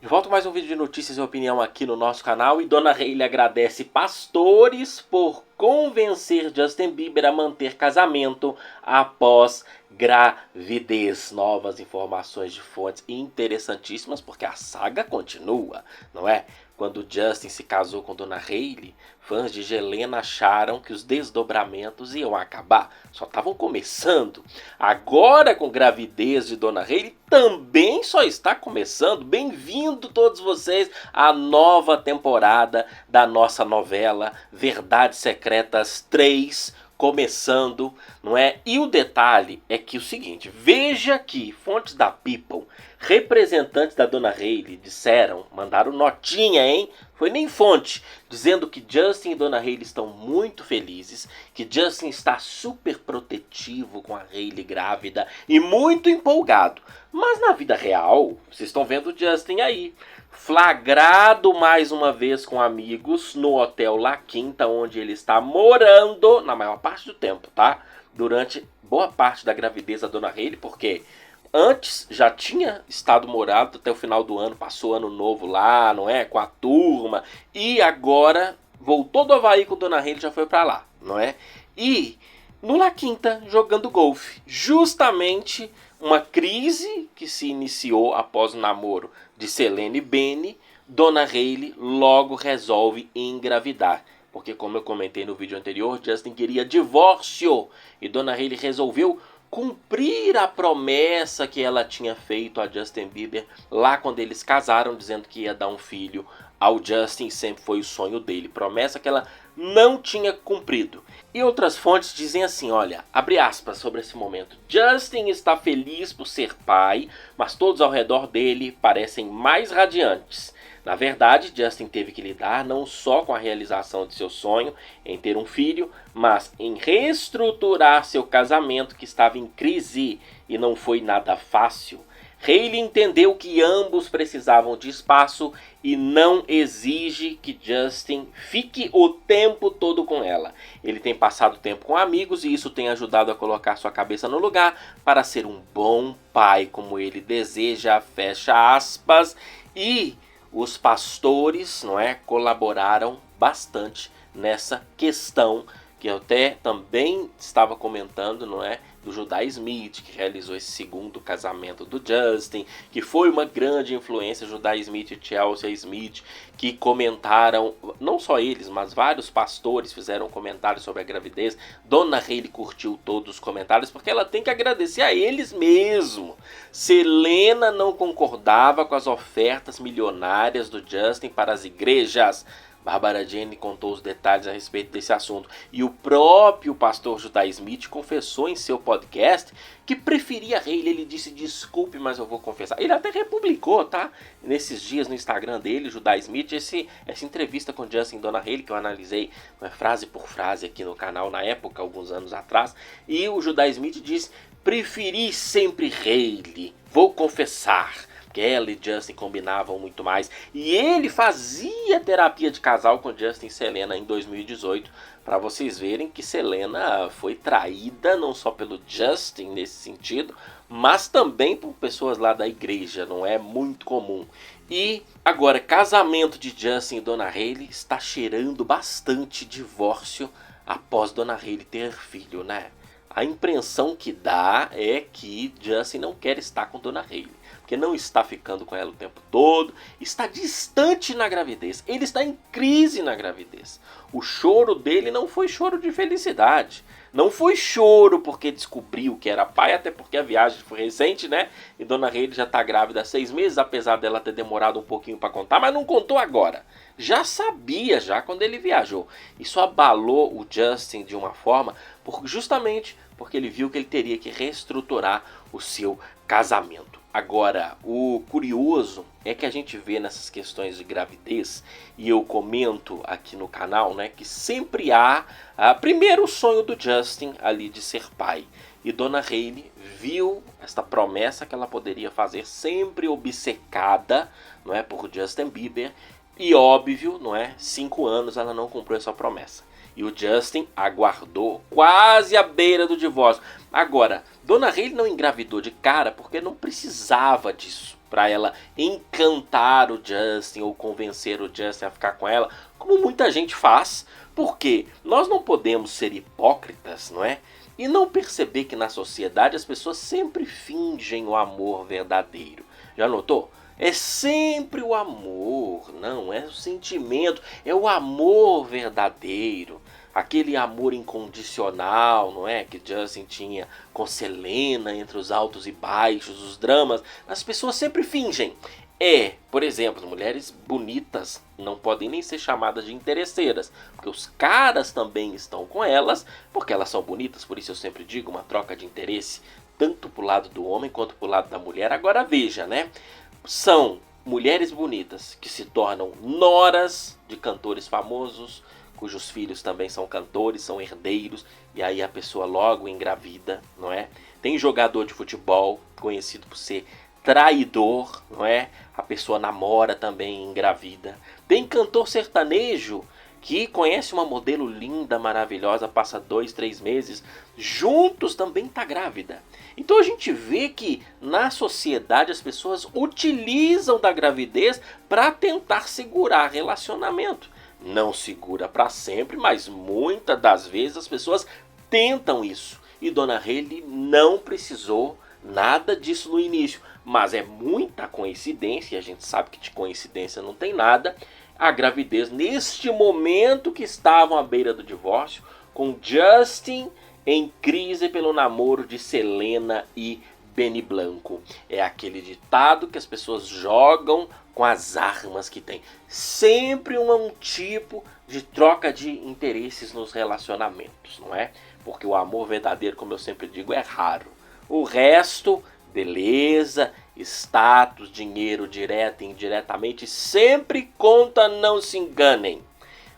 De volta com mais um vídeo de notícias e opinião aqui no nosso canal. E Dona Hailey agradece pastores por convencer Justin Bieber a manter casamento após gravidez. Novas informações de fontes interessantíssimas, porque a saga continua, não é? Quando Justin se casou com Dona Hailey, fãs de Helena acharam que os desdobramentos iam acabar. Só estavam começando. Agora, com gravidez de Dona Hailey, também só está começando. Bem-vindo todos vocês à nova temporada da nossa novela Verdades Secretas 3, começando, não é? E o detalhe é que o seguinte, veja que fontes da People, representantes da Dona Hailey disseram, mandaram notinha, hein? Foi nem fonte, dizendo que Justin e Dona Hailey estão muito felizes, que Justin está super protetivo com a Hailey grávida e muito empolgado. Mas na vida real, vocês estão vendo o Justin aí, flagrado mais uma vez com amigos no Hotel La Quinta, onde ele está morando na maior parte do tempo, tá? Durante boa parte da gravidez da Dona Hailey, porque antes já tinha estado morado até o final do ano, passou ano novo lá, não é? Com a turma. E agora voltou do Havaí com Dona Hailey, já foi pra lá, não é? E no La Quinta jogando golfe. Justamente uma crise que se iniciou após o namoro de Selena e Benny. Dona Hailey logo resolve engravidar. Porque, como eu comentei no vídeo anterior, Justin queria divórcio. E Dona Hailey resolveu cumprir a promessa que ela tinha feito a Justin Bieber lá quando eles casaram, dizendo que ia dar um filho ao Justin, sempre foi o sonho dele, promessa que ela não tinha cumprido. E outras fontes dizem assim, olha, abre aspas sobre esse momento, Justin está feliz por ser pai, mas todos ao redor dele parecem mais radiantes. Na verdade, Justin teve que lidar não só com a realização de seu sonho em ter um filho, mas em reestruturar seu casamento que estava em crise e não foi nada fácil. Hailey entendeu que ambos precisavam de espaço e não exige que Justin fique o tempo todo com ela. Ele tem passado tempo com amigos e isso tem ajudado a colocar sua cabeça no lugar para ser um bom pai como ele deseja, fecha aspas. E os pastores, não é, colaboraram bastante nessa questão que eu até também estava comentando, não é, do Judah Smith, que realizou esse segundo casamento do Justin, que foi uma grande influência, Judah Smith e Chelsea Smith, que comentaram, não só eles, mas vários pastores fizeram comentários sobre a gravidez. Dona Hailey curtiu todos os comentários, porque ela tem que agradecer a eles mesmo. Selena não concordava com as ofertas milionárias do Justin para as igrejas. Barbara Jane contou os detalhes a respeito desse assunto. E o próprio pastor Judah Smith confessou em seu podcast que preferia Hailey. Ele disse, desculpe, mas eu vou confessar. Ele até republicou, tá? Nesses dias no Instagram dele, Judah Smith, essa entrevista com Justin e Dona Hailey, que eu analisei frase por frase aqui no canal na época, alguns anos atrás. E o Judah Smith disse, preferi sempre Hailey, vou confessar. Que ela e Justin combinavam muito mais. E ele fazia terapia de casal com Justin e Selena em 2018. Para vocês verem que Selena foi traída não só pelo Justin nesse sentido, mas também por pessoas lá da igreja. Não é muito comum. E agora, casamento de Justin e Dona Hailey está cheirando bastante divórcio após Dona Hailey ter filho, né? A impressão que dá é que Justin não quer estar com Dona Hailey, porque não está ficando com ela o tempo todo, está distante na gravidez, ele está em crise na gravidez. O choro dele não foi choro de felicidade, não foi choro porque descobriu que era pai, até porque a viagem foi recente, né? E Dona Hailey já está grávida há 6 meses, apesar dela ter demorado um pouquinho para contar, mas não contou agora. Já sabia, já quando ele viajou. Isso abalou o Justin de uma forma, justamente porque ele viu que ele teria que reestruturar o seu casamento. Agora, o curioso é que a gente vê nessas questões de gravidez, e eu comento aqui no canal, né, que sempre há, primeiro, o sonho do Justin ali de ser pai. E Dona Hailey viu esta promessa que ela poderia fazer, sempre obcecada, não é, por Justin Bieber, e óbvio, não é, 5 anos ela não cumpriu essa promessa. E o Justin aguardou quase à beira do divórcio. Agora, Dona Hailey não engravidou de cara porque não precisava disso para ela encantar o Justin ou convencer o Justin a ficar com ela, como muita gente faz, porque nós não podemos ser hipócritas, não é? E não perceber que na sociedade as pessoas sempre fingem o amor verdadeiro. Já notou? É sempre o amor, não é o sentimento, é o amor verdadeiro. Aquele amor incondicional, não é? Que Justin tinha com Selena, entre os altos e baixos, os dramas. As pessoas sempre fingem. Por exemplo, mulheres bonitas não podem nem ser chamadas de interesseiras, porque os caras também estão com elas, porque elas são bonitas. Por isso eu sempre digo, uma troca de interesse, tanto pro lado do homem quanto pro lado da mulher. Agora veja, né? São mulheres bonitas que se tornam noras de cantores famosos, cujos filhos também são cantores, são herdeiros, e aí a pessoa logo engravida, não é? Tem jogador de futebol conhecido por ser traidor, não é? A pessoa namora também, engravida. Tem cantor sertanejo que conhece uma modelo linda, maravilhosa, passa 2, 3 meses juntos, também tá grávida. Então a gente vê que na sociedade as pessoas utilizam da gravidez para tentar segurar relacionamento. Não segura para sempre, mas muitas das vezes as pessoas tentam isso. E Dona Hailey não precisou nada disso no início, mas é muita coincidência, e a gente sabe que de coincidência não tem nada, a gravidez neste momento que estavam à beira do divórcio, com Justin em crise pelo namoro de Selena e Benny Blanco. É aquele ditado que as pessoas jogam com as armas que tem. Sempre um tipo de troca de interesses nos relacionamentos, não é? Porque o amor verdadeiro, como eu sempre digo, é raro. O resto, beleza, status, dinheiro direto e indiretamente, sempre conta, não se enganem.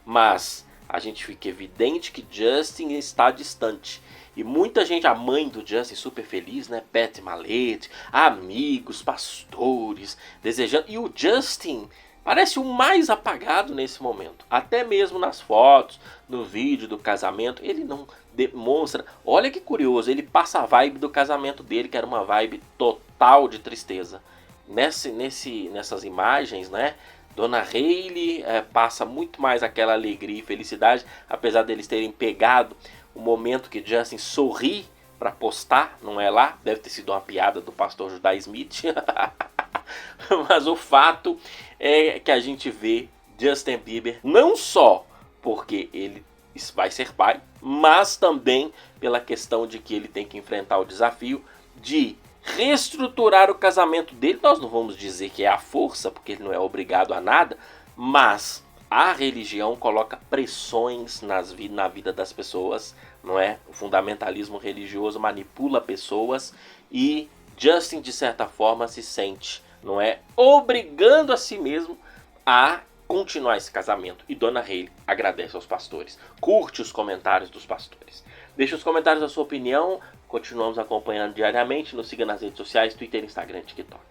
Mas a gente fica evidente que Justin está distante. E muita gente, a mãe do Justin super feliz, né? Patty Malete, amigos, pastores, desejando. E o Justin parece o mais apagado nesse momento. Até mesmo nas fotos, no vídeo do casamento, ele não demonstra. Olha que curioso, ele passa a vibe do casamento dele, que era uma vibe total de tristeza. Nessas imagens, né? Dona Hailey passa muito mais aquela alegria e felicidade, apesar deles terem pegado o momento que Justin sorri para postar, não é lá? Deve ter sido uma piada do pastor Judah Smith. Mas o fato é que a gente vê Justin Bieber não só porque ele vai ser pai, mas também pela questão de que ele tem que enfrentar o desafio de reestruturar o casamento dele. Nós não vamos dizer que é à força, porque ele não é obrigado a nada, mas a religião coloca pressões na vida das pessoas, não é? O fundamentalismo religioso manipula pessoas e Justin, de certa forma, se sente, não é, obrigando a si mesmo a continuar esse casamento. E Dona Hailey agradece aos pastores. Curte os comentários dos pastores. Deixe os comentários da sua opinião. Continuamos acompanhando diariamente. Nos siga nas redes sociais, Twitter, Instagram, TikTok.